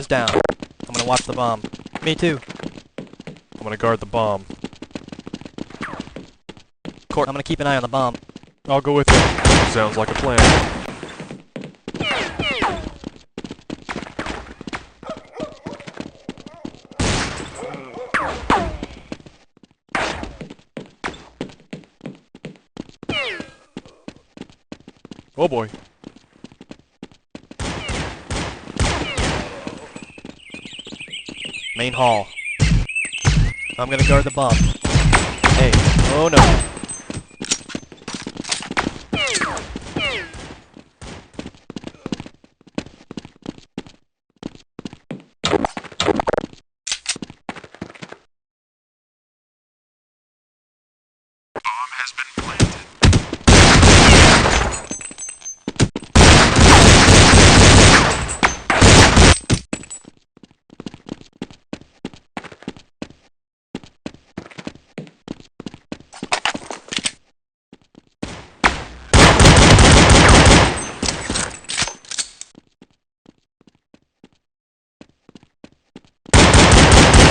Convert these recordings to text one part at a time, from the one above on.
down. I'm gonna watch the bomb. Me too. I'm gonna guard the bomb. Court, I'm gonna keep an eye on the bomb. I'll go with you. Sounds like a plan. Oh boy. Main hall. I'm gonna guard the bomb. Hey. Oh no. Bomb has been planted.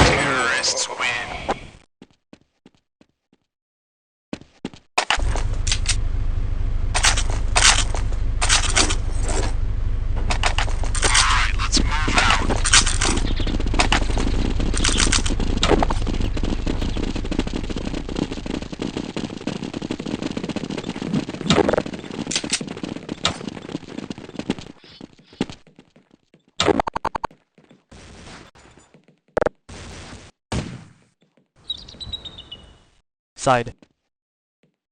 Terrorists win. Alright, let's move out. Side.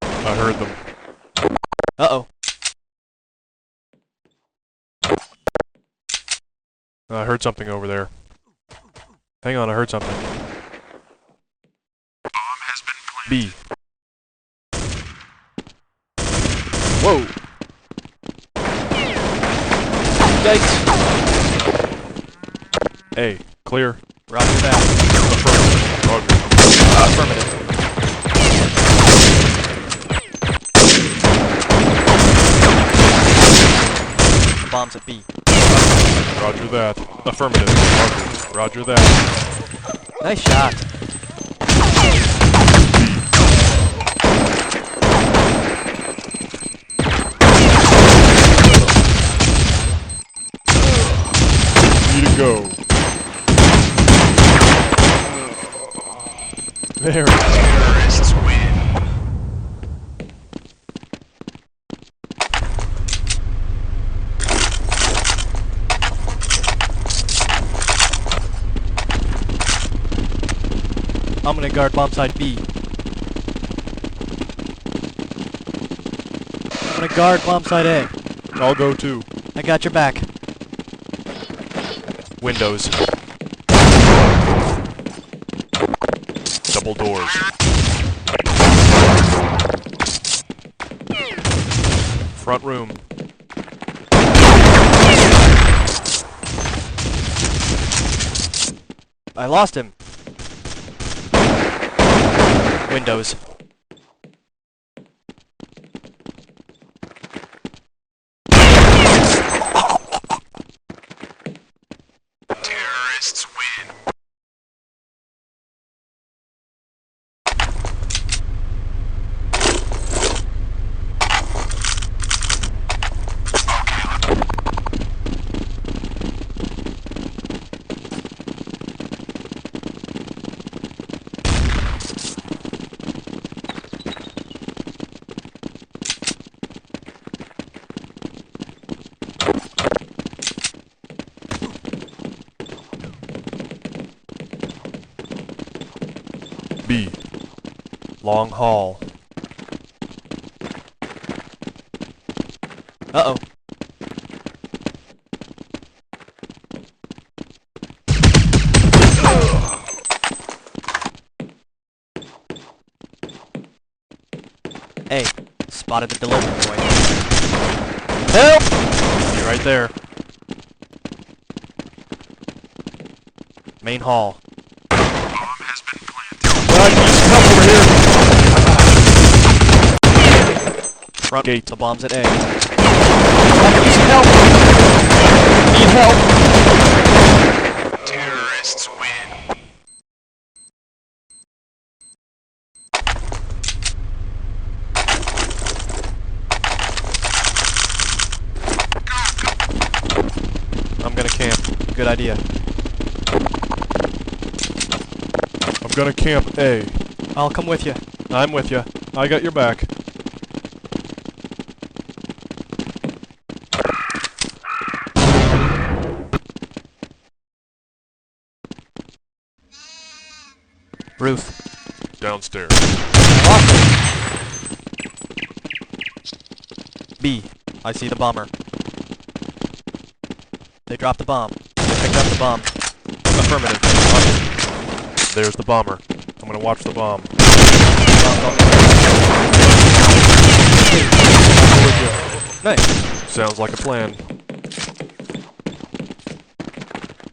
I heard them. Uh-oh. I heard something over there. Hang on, I heard something. Bomb has been planted. B. Whoa! Yikes. A. Clear. Roger that. Affirmative. Affirmative. The bomb's at B. Roger that. Affirmative. Roger that. Nice shot. Need to go. There. Terrorists win. I'm gonna guard bomb side B. I'm gonna guard bomb side A. I'll go too. I got your back. Windows. Double doors. Front room. I lost him. Windows. Terrorists win. B. Long hall. Uh-oh. Hey, spotted the delivery boy. Help! Be right there. Main hall. Bomb has been planted. Need help over here. Front gate. The bomb's at A. Help! Need help! good idea. I'm gonna camp A. I'll come with you. I'm with ya. I got your back. Roof. Downstairs. B. I see the bomber. They dropped the bomb. They picked up the bomb. Affirmative. There's the bomber. I'm gonna watch the bomb. Bomb's on the Nice. Sounds like a plan.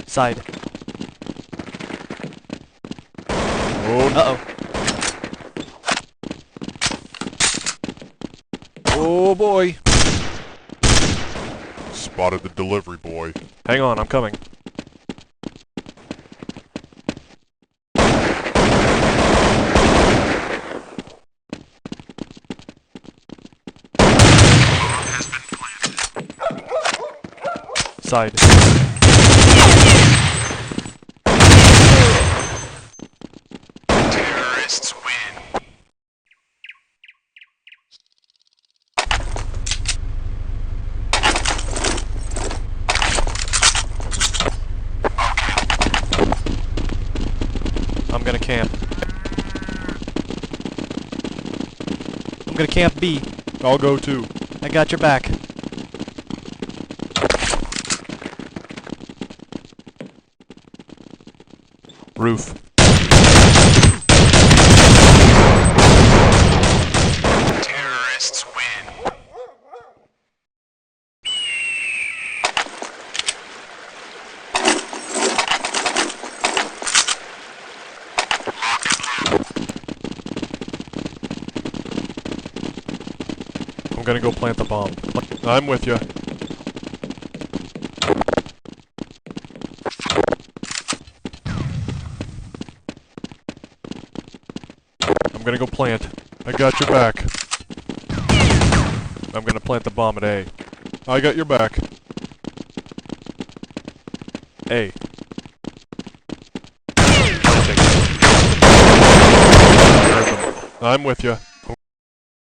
Side. Oh, Uh-oh. oh boy. Spotted the delivery boy. Hang on, I'm coming. Side. Terrorists win. I'm gonna camp. I'm gonna camp B. I'll go too. I got your back. Roof. Terrorists win. I'm gonna go plant the bomb. I'm with ya. I'm gonna go plant. I got your back. I'm gonna plant the bomb at A. I got your back. A. Planting. I'm with ya.